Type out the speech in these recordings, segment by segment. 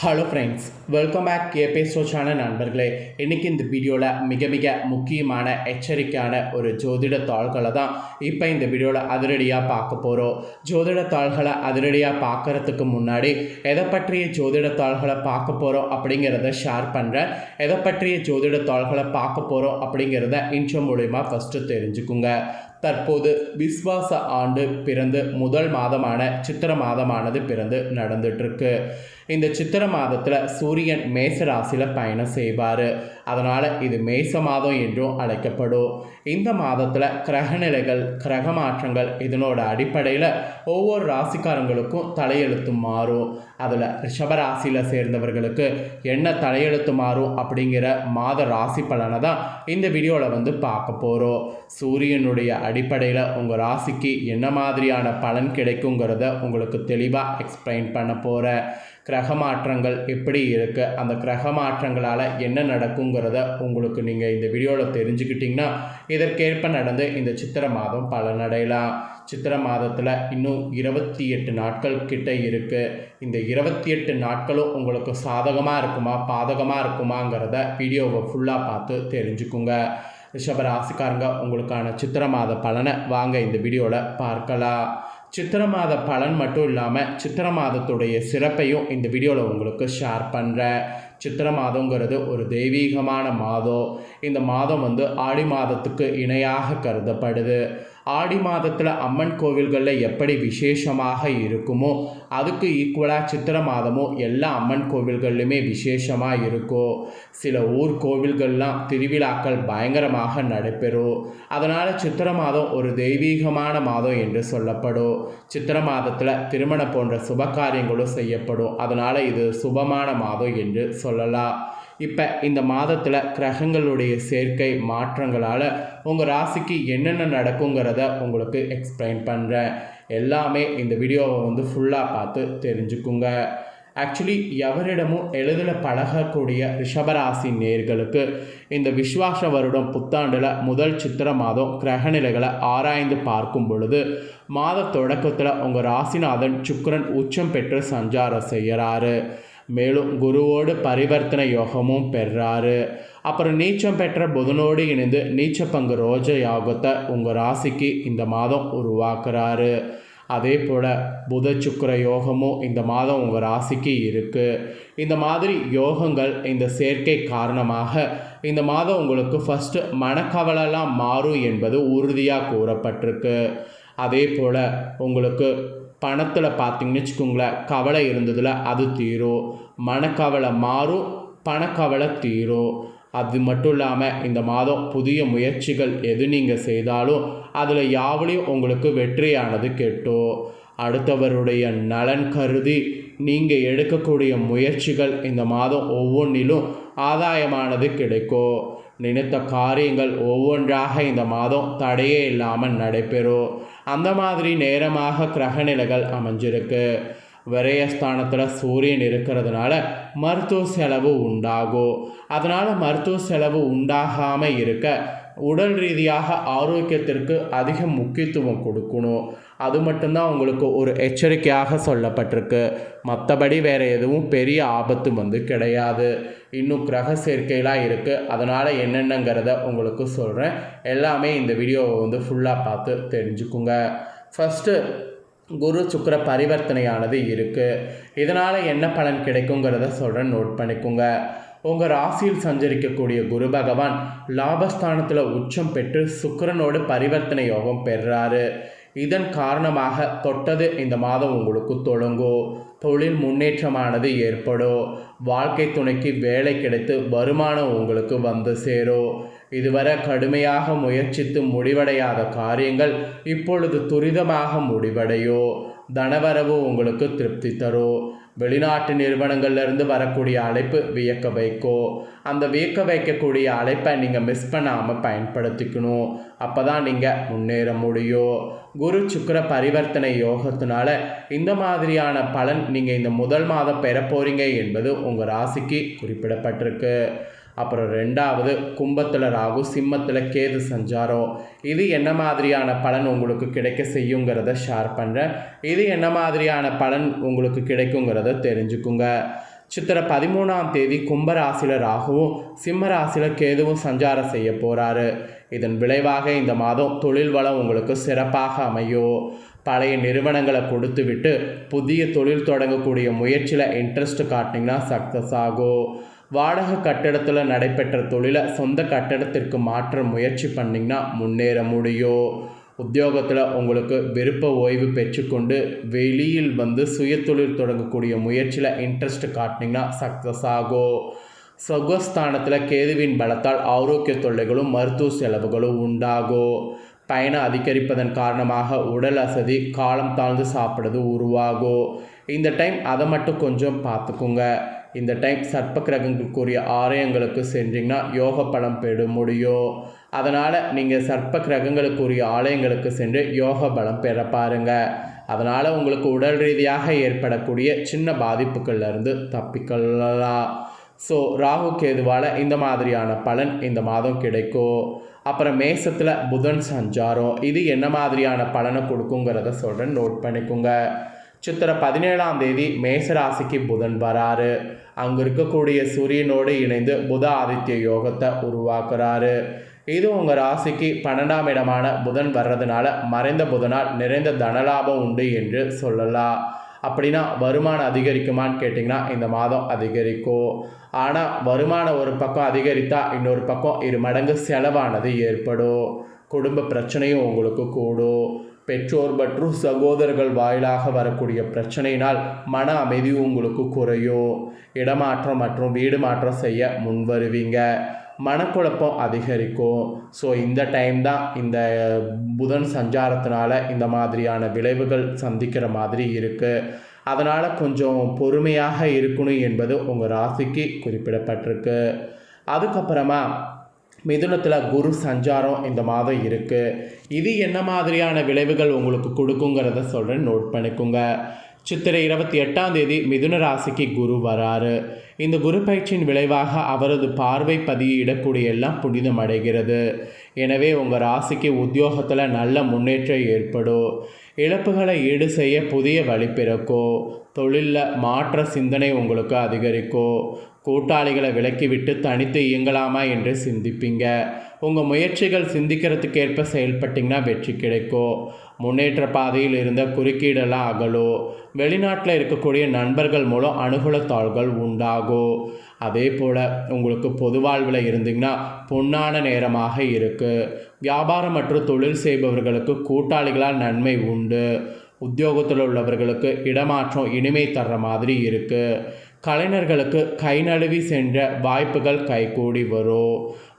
Hello friends, welcome back கேபேசோ channel நண்பர்களே. இன்றைக்கி இந்த வீடியோவில் மிக முக்கியமான எச்சரிக்கையான ஒரு ஜோதிட தாள்களை தான் இப்போ இந்த வீடியோவில் அதிரடியாக பார்க்க போகிறோம். ஜோதிட தாள்களை அதிரடியாக பார்க்குறதுக்கு முன்னாடி எதை பற்றிய ஜோதிட தாள்களை பார்க்க போகிறோம் அப்படிங்கிறத ஷேர் பண்ணுறேன். எதை பற்றிய ஜோதிட தாள்களை பார்க்க போகிறோம் அப்படிங்கிறத இன்ட்ரோ மூலமா ஃபஸ்ட்டு தெரிஞ்சுக்குங்க. தற்போது விஸ்வாச ஆண்டு பிறந்து முதல் மாதமான சித்திர மாதமானது பிறந்து நடந்துட்டுருக்கு. இந்த சித்திர மாதத்தில் சூரியன் மேச ராசியில் பயணம் செய்வார். அதனால் இது மேச மாதம் என்றும் அழைக்கப்படும். இந்த மாதத்தில் கிரகநிலைகள், கிரக மாற்றங்கள் இதனோட அடிப்படையில் ஒவ்வொரு ராசிக்காரங்களுக்கும் தலையெழுத்து மாறும். அதில் ரிஷபராசியில் சேர்ந்தவர்களுக்கு என்ன தலையெழுத்து மாறும் அப்படிங்கிற மாத ராசி பலனை தான் இந்த வீடியோவில் பார்க்க போகிறோம். சூரியனுடைய அடிப்படையில் உங்கள் ராசிக்கு என்ன மாதிரியான பலன் கிடைக்குங்கிறத உங்களுக்கு தெளிவாக எக்ஸ்பிளைன் பண்ண போகிறேன். கிரக மாற்றங்கள் எப்படி இருக்குது, அந்த கிரக மாற்றங்களால் என்ன நடக்குங்கிறத உங்களுக்கு நீங்கள் இந்த வீடியோவில் தெரிஞ்சுக்கிட்டிங்கன்னா இதற்கேற்ப நடந்து இந்த சித்திர மாதம் பலனடையலாம். சித்திர மாதத்தில் இன்னும் 28 நாட்கள் கிட்ட இருக்குது. இந்த 28 நாட்களும் உங்களுக்கு சாதகமாக இருக்குமா பாதகமாக இருக்குமாங்கிறத வீடியோவை ஃபுல்லாக பார்த்து தெரிஞ்சுக்குங்க. ரிஷப ராசிக்காரங்க, உங்களுக்கான சித்திர மாத பலனை வாங்க இந்த வீடியோவில் பார்க்கலாம். சித்திர மாத பலன் மட்டும் இல்லாமல் சித்திர மாதத்துடைய சிறப்பையும் இந்த வீடியோவில் உங்களுக்கு ஷேர் பண்ணுறேன். சித்திர மாதங்கிறது ஒரு தெய்வீகமான மாதம். இந்த மாதம் ஆடி மாதத்துக்கு இணையாக கருதப்படுது. ஆடி மாதத்தில் அம்மன் கோவில்களில் எப்படி விசேஷமாக இருக்குமோ அதுக்கு ஈக்குவலாக சித்திர மாதமும் எல்லா அம்மன் கோவில்கள்லையுமே விசேஷமாக இருக்கும். சில ஊர் கோவில்கள்லாம் திருவிழாக்கள் பயங்கரமாக நடைபெறும். அதனால் சித்திர மாதம் ஒரு தெய்வீகமான மாதம் என்று சொல்லப்படும். சித்திர மாதத்தில் திருமணம் போன்ற சுப காரியங்களும் செய்யப்படும். அதனால் இது சுபமான மாதம் என்று சொல்லலாம். இப்போ இந்த மாதத்தில் கிரகங்களுடைய சேர்க்கை மாற்றங்களால் உங்கள் ராசிக்கு என்னென்ன நடக்குங்கிறத உங்களுக்கு எக்ஸ்பிளைன் பண்ணுறேன். எல்லாமே இந்த வீடியோவை ஃபுல்லாக பார்த்து தெரிஞ்சுக்குங்க. ஆக்சுவலி எவரிடமும் எளிதில் பழகக்கூடிய ரிஷபராசி நேர்களுக்கு இந்த விஸ்வாச வருடம் புத்தாண்டில் முதல் சித்திர மாதம் கிரகநிலைகளை ஆராய்ந்து பார்க்கும் பொழுது மாத தொடக்கத்தில் உங்கள் ராசிநாதன் சுக்கிரன் உச்சம் பெற்று சஞ்சாரம் செய்கிறாரு. மேலும் குருவோடு பரிவர்த்தனை யோகமும் பெறாரு. அப்புறம் நீச்சம் பெற்ற புதனோடு இணைந்து நீச்ச பங்கு ரோஜ யோகத்தை உங்கள் ராசிக்கு இந்த மாதம் உருவாக்குறாரு. அதே போல் புத சுக்கிர யோகமும் இந்த மாதம் உங்கள் ராசிக்கு இருக்குது. இந்த மாதிரி யோகங்கள், இந்த சேர்க்கை காரணமாக இந்த மாதம் உங்களுக்கு ஃபஸ்ட்டு மனக்கவலைலாம் மாறும் என்பது உறுதியாக கூறப்பட்டிருக்கு. அதே போல் உங்களுக்கு பணத்தில் பார்த்திங்கன்னு வச்சுக்கோங்களேன், கவலை இருந்ததில் அது தீரும். மனக்கவலை மாறும், பணக்கவலை தீரும். அது மட்டும் இல்லாமல் இந்த மாதம் புதிய முயற்சிகள் எது நீங்கள் செய்தாலும் அதில் யாவலையும் உங்களுக்கு வெற்றியானது கெட்டும். அடுத்தவருடைய நலன் கருதி நீங்கள் எடுக்கக்கூடிய முயற்சிகள் இந்த மாதம் ஒவ்வொன்றிலும் ஆதாயமானது கிடைக்கும். நினைத்த காரியங்கள் ஒவ்வொன்றாக இந்த மாதம் தடையே இல்லாமல் நடைபெறும். அந்த மாதிரி நேரமாக கிரகநிலைகள் அமைஞ்சிருக்கு. விரயஸ்தானத்தில் சூரியன் இருக்கிறதுனால மருத்துவ செலவு உண்டாகும். அதனால் மருத்துவ செலவு உண்டாகாமல் இருக்க உடல் ரீதியாக ஆரோக்கியத்திற்கு அதிக முக்கியத்துவம் கொடுக்கணும். அது மட்டும்தான் உங்களுக்கு ஒரு எச்சரிக்கையாக சொல்லப்பட்டிருக்கு. மற்றபடி வேறு எதுவும் பெரிய ஆபத்து கிடையாது. இன்னும் கிரக சேர்க்கைலாம் இருக்குது. அதனால் என்னென்னங்கிறத உங்களுக்கு சொல்கிறேன். எல்லாமே இந்த வீடியோவை ஃபுல்லாக பார்த்து தெரிஞ்சுக்குங்க. ஃபஸ்ட்டு குரு சுக்கிர பரிவர்த்தனையானது இருக்குது. இதனால் என்ன பலன் கிடைக்குங்கிறத சொல்கிறேன், நோட் பண்ணிக்கோங்க. உங்கள் ராசியில் சஞ்சரிக்கக்கூடிய குரு பகவான் லாபஸ்தானத்தில் உச்சம் பெற்று சுக்கிரனோடு பரிவர்த்தனை யோகம் பெறாரு. இதன் காரணமாக தொட்டது இந்த மாதம் உங்களுக்கு தொடங்கும். தொழில் முன்னேற்றமானது ஏற்படும். வாழ்க்கை துணைக்கு வேலை கிடைத்து வருமானம் உங்களுக்கு வந்து சேரும். இதுவரை கடுமையாக முயற்சித்து முடிவடையாத காரியங்கள் இப்பொழுது துரிதமாக முடிவடையும். தனவரவு உங்களுக்கு திருப்தி தரும். வெளிநாட்டு நிறுவனங்கள்லேருந்து வரக்கூடிய அழைப்பு வியக்க வைக்கும். அந்த வியக்க வைக்கக்கூடிய அழைப்பை நீங்கள் மிஸ் பண்ணாமல் பயன்படுத்திக்கணும். அப்போ தான் நீங்கள் முன்னேற முடியும். குரு சுக்கிர பரிவர்த்தனை யோகத்தினால இந்த மாதிரியான பலன் நீங்கள் இந்த முதல் மாதம் பெற போகிறீங்க என்பது உங்கள் ராசிக்கு குறிப்பிடப்பட்டிருக்கு. அப்புறம் ரெண்டாவது, கும்பத்தில் ராகு, சிம்மத்தில் கேது சஞ்சாரம். இது என்ன மாதிரியான பலன் உங்களுக்கு கிடைக்க செய்யுங்கிறத ஷேர் பண்ணுறேன். இது என்ன மாதிரியான பலன் உங்களுக்கு கிடைக்குங்கிறத தெரிஞ்சுக்குங்க. சித்திரை 13ஆம் தேதி கும்பராசியில் ராகுவும் சிம்ம ராசியில் கேதுவும் சஞ்சாரம் செய்ய போகிறாரு. இதன் விளைவாக இந்த மாதம் தொழில் வளம் உங்களுக்கு சிறப்பாக அமையும். பழைய நிறுவனங்களை கொடுத்து விட்டு புதிய தொழில் தொடங்கக்கூடிய முயற்சியில் இன்ட்ரெஸ்ட் காட்டினீங்கன்னா சக்ஸஸ் ஆகும். வாடகை கட்டிடத்தில் நடைபெற்ற தொழிலை சொந்த கட்டிடத்திற்கு மாற்ற முயற்சி பண்ணிங்கன்னா முன்னேற முடியும். உத்தியோகத்தில் உங்களுக்கு விருப்ப ஓய்வு பெற்றுக்கொண்டு வெளியில் சுய தொழில் தொடங்கக்கூடிய முயற்சியில் இன்ட்ரெஸ்ட் காட்டினீங்கன்னா சக்ஸஸ் ஆகும். சுகஸ்தானத்தில் கேதுவின் பலத்தால் ஆரோக்கிய தொல்லைகளும் மருத்துவ செலவுகளும் உண்டாகும். பயணம் அதிகரிப்பதன் காரணமாக உடல் அசதி, காலம் தாழ்ந்து சாப்பிடுறது உருவாகும். இந்த டைம் அதை மட்டும் கொஞ்சம் பார்த்துக்குங்க. இந்த டைம் சர்ப்ப கிரகங்களுக்குரிய ஆலயங்களுக்கு சென்றீங்கன்னா யோக பலம் பெற முடியும். அதனால் நீங்கள் சர்ப்ப கிரகங்களுக்குரிய ஆலயங்களுக்கு சென்று யோக பலம் பெற பாருங்கள். அதனால் உங்களுக்கு உடல் ரீதியாக ஏற்படக்கூடிய சின்ன பாதிப்புகள்லேருந்து தப்பிக்கலாம். ஸோ ராகு கேதுவால் இந்த மாதிரியான பலன் இந்த மாதம் கிடைக்கும். அப்புறம் மேசத்தில் புதன் சஞ்சாரம், இது என்ன மாதிரியான பலனை கொடுக்குங்கிறத சொல்கிறேன், நோட் பண்ணிக்கோங்க. சித்திரை 17ஆம் தேதி மேசராசிக்கு புதன் வராரு. அங்கே இருக்கக்கூடிய சூரியனோடு இணைந்து புத ஆதித்ய யோகத்தை உருவாக்குறாரு. இது உங்கள் ராசிக்கு 12ஆம் இடமான புதன் வர்றதுனால மறைந்த புதனால் நிறைந்த தனலாபம் உண்டு என்று சொல்லலாம். அப்படின்னா வருமானம் அதிகரிக்குமான்னு கேட்டிங்கன்னா இந்த மாதம் அதிகரிக்கும். ஆனால் வருமானம் ஒரு பக்கம் அதிகரித்தா இன்னொரு பக்கம் 2 மடங்கு செலவானது ஏற்படும். குடும்ப பிரச்சனையும் உங்களுக்கு கூடும். பெற்றோர் மற்றும் சகோதரர்கள் வாயிலாக வரக்கூடிய பிரச்சனையினால் மன அமைதியும் உங்களுக்கு குறையும். இடமாற்றம் மற்றும் வீடு மாற்றம் செய்ய முன்வருவீங்க. மனக்குழப்பம் அதிகரிக்கும். ஸோ இந்த டைம் தான் இந்த புதன் சஞ்சாரத்தினால இந்த மாதிரியான விளைவுகள் சந்திக்கிற மாதிரி இருக்குது. அதனால் கொஞ்சம் பொறுமையாக இருக்கணும் என்பது உங்கள் ராசிக்கு குறிப்பிடப்பட்டிருக்கு. அதுக்கப்புறமா மிதுனத்தில் குரு சஞ்சாரம் இந்த மாதம் இருக்குது. இது என்ன மாதிரியான விளைவுகள் உங்களுக்கு கொடுக்குங்கிறத சொல்கிறேன், நோட் பண்ணிக்கோங்க. சித்திரை 28ஆம் தேதி மிதுன ராசிக்கு குரு வராரு. இந்த குரு பயிற்சியின் விளைவாக அவரது பார்வை பதியிடக்கூடிய எல்லாம் புனிதம் அடைகிறது. எனவே உங்கள் ராசிக்கு உத்தியோகத்தில் நல்ல முன்னேற்றம் ஏற்படும். இழப்புகளை ஈடு செய்ய புதிய வழி பிறக்கும். தொழிலில் மாற்ற சிந்தனை உங்களுக்கு அதிகரிக்கும். கூட்டாளிகளை விலக்கிவிட்டு தனித்து இயங்கலாமா என்று சிந்திப்பீங்க. உங்கள் முயற்சிகள் சிந்திக்கிறதுக்கேற்ப செயல்பட்டிங்கன்னா வெற்றி கிடைக்கும். முன்னேற்ற பாதையில் இருந்த குறுக்கீடெல்லாம் அகலும். வெளிநாட்டில் இருக்கக்கூடிய நண்பர்கள் மூலம் அனுகூலத்தாள்கள் உண்டாகும். அதே போல் உங்களுக்கு பொது வாழ்வில் இருந்தீங்கன்னா பொன்னான நேரமாக இருக்குது. வியாபாரம் மற்றும் தொழில் செய்பவர்களுக்கு கூட்டாளிகளால் நன்மை உண்டு. உத்தியோகத்தில் உள்ளவர்களுக்கு இடமாற்றம் இனிமை தர்ற மாதிரி இருக்குது. கலைஞர்களுக்கு கை நழுவி சென்ற வாய்ப்புகள் கைகூடி வரும்.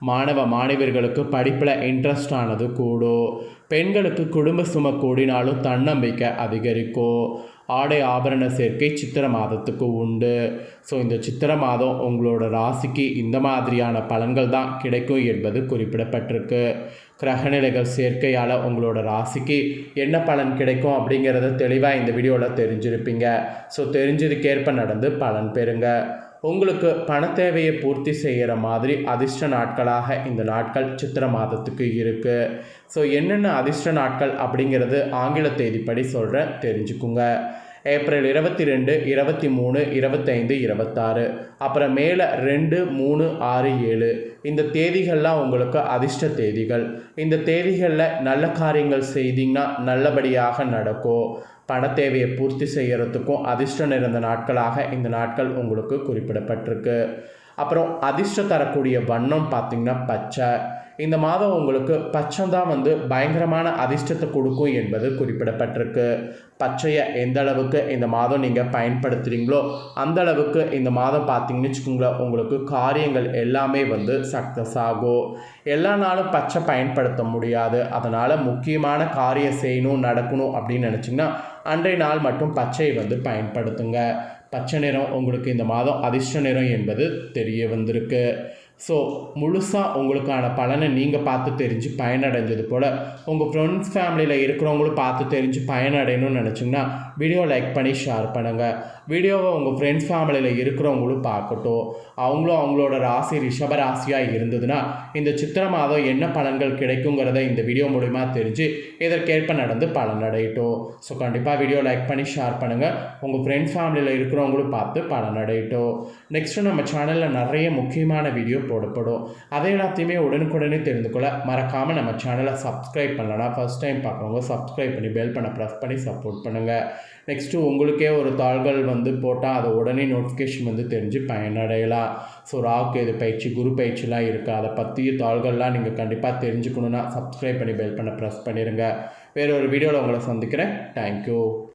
மாணவர்களுக்கு படிப்பில் இன்ட்ரெஸ்ட் ஆனது கூடும். பெண்களுக்கு குடும்ப சுமை கூடினாலும் தன்னம்பிக்கை அதிகரிக்கும். ஆடை ஆபரண சேர்க்கை சித்திரை மாதத்துக்கு உண்டு. ஸோ இந்த சித்திரை மாதம் உங்களோட ராசிக்கு இந்த மாதிரியான பலன்கள் தான் கிடைக்கும் என்பது குறிப்பிடப்பட்டிருக்கு. கிரகநிலைகள் சேர்க்கையால் உங்களோட ராசிக்கு என்ன பலன் கிடைக்கும் அப்படிங்கிறத தெளிவாக இந்த வீடியோவில் தெரிஞ்சிருப்பீங்க. ஸோ தெரிஞ்சதுக்கேற்ப நடந்து பலன் பெறுங்க. உங்களுக்கு பண தேவையை பூர்த்தி செய்கிற மாதிரி அதிர்ஷ்ட நாட்களாக இந்த நாட்கள் சித்திரை மாதத்துக்கு இருக்குது. ஸோ என்னென்ன அதிர்ஷ்ட நாட்கள் அப்படிங்கிறது ஆங்கில தேதிப்படி சொல்கிறேன், தெரிஞ்சுக்குங்க. ஏப்ரல் 22, 23, 25, 26, அப்புறம் மேலே 2, 3, 6, 7 இந்த தேதிகள்லாம் உங்களுக்கு அதிர்ஷ்ட தேதிகள். இந்த தேதிகளில் நல்ல காரியங்கள் செய்தீங்கன்னா நல்லபடியாக நடக்கும். பண தேவையை பூர்த்தி செய்கிறதுக்கும் அதிர்ஷ்டம் நிறைந்த நாட்களாக இந்த நாட்கள் உங்களுக்கு குறிப்பிடப்பட்டிருக்கு. அப்புறம் அதிர்ஷ்டம் தரக்கூடிய வண்ணம் பார்த்திங்கன்னா பச்சை. இந்த மாதம் உங்களுக்கு பச்சை தான் பயங்கரமான அதிர்ஷ்டத்தை கொடுக்கும் என்பது குறிப்பிடப்பட்டிருக்கு. பச்சையை எந்த அளவுக்கு இந்த மாதம் நீங்கள் பயன்படுத்துகிறீங்களோ அந்த அளவுக்கு இந்த மாதம் பார்த்தீங்கன்னு வச்சுக்கோங்களேன், உங்களுக்கு காரியங்கள் எல்லாமே சக்ஸஸ் ஆகும். எல்லா நாளும் பச்சை பயன்படுத்த முடியாது. அதனால் முக்கியமான காரியம் செய்யணும் நடக்கணும் அப்படின்னு நினச்சிங்கன்னா அன்றைய நாள் மட்டும் பச்சையை பயன்படுத்துங்க. பச்சை நிறம் உங்களுக்கு இந்த மாதம் அதிர்ஷ்ட நிறம் என்பது தெரிய வந்திருக்கு. ஸோ முழுசாக உங்களுக்கான பலனை நீங்கள் பார்த்து தெரிஞ்சு பயனடைஞ்சது போல் உங்கள் ஃப்ரெண்ட்ஸ் ஃபேமிலியில் இருக்கிறவங்களும் பார்த்து தெரிஞ்சு பயனடையணும்னு நினச்சிங்கன்னா வீடியோ லைக் பண்ணி ஷேர் பண்ணுங்கள். வீடியோவை உங்கள் ஃப்ரெண்ட்ஸ் ஃபேமிலியில் இருக்கிறவங்களும் பார்க்கட்டும். அவங்களும் அவங்களோட ராசி ரிஷப ராசியாக இருந்ததுன்னா இந்த சித்திரை மாதம் என்ன பலன்கள் கிடைக்குங்கிறத இந்த வீடியோ மூலிமா தெரிஞ்சு இதற்கேற்ப நடந்து பலனடையட்டும். ஸோ கண்டிப்பாக வீடியோ லைக் பண்ணி ஷேர் பண்ணுங்கள். உங்கள் ஃப்ரெண்ட்ஸ் ஃபேமிலியில் இருக்கிறவங்களும் பார்த்து பலனடையட்டும். நெக்ஸ்ட்டு நம்ம சேனலில் நிறைய முக்கியமான வீடியோ போடப்படும். அதை எல்லாத்தையுமே உடனுக்குடனே தெரிந்து கொள்ள மறக்காமல் நம்ம சேனலை சப்ஸ்கிரைப் பண்ணலன்னா ஃபஸ்ட் டைம் பார்க்குறவங்க சப்ஸ்கிரைப் பண்ணி பெல் பண்ண ப்ரெஸ் பண்ணி சப்போர்ட் பண்ணுங்கள். நெக்ஸ்ட்டு உங்களுக்கே ஒரு தாள்கள் போட்டால் அதை உடனே நோட்டிஃபிகேஷன் தெரிஞ்சு பயனடையலாம். ஸோ ராகு எது பயிற்சி குரு பயிற்சிலாம் இருக்குது, அதை பற்றிய தாள்கள்லாம் நீங்கள் கண்டிப்பாக தெரிஞ்சுக்கணுன்னா சப்ஸ்கிரைப் பண்ணி பெல் பண்ண ப்ரெஸ் பண்ணிடுங்க. வேறு ஒரு வீடியோவில் உங்களை சந்திக்கிறேன். தேங்க்யூ.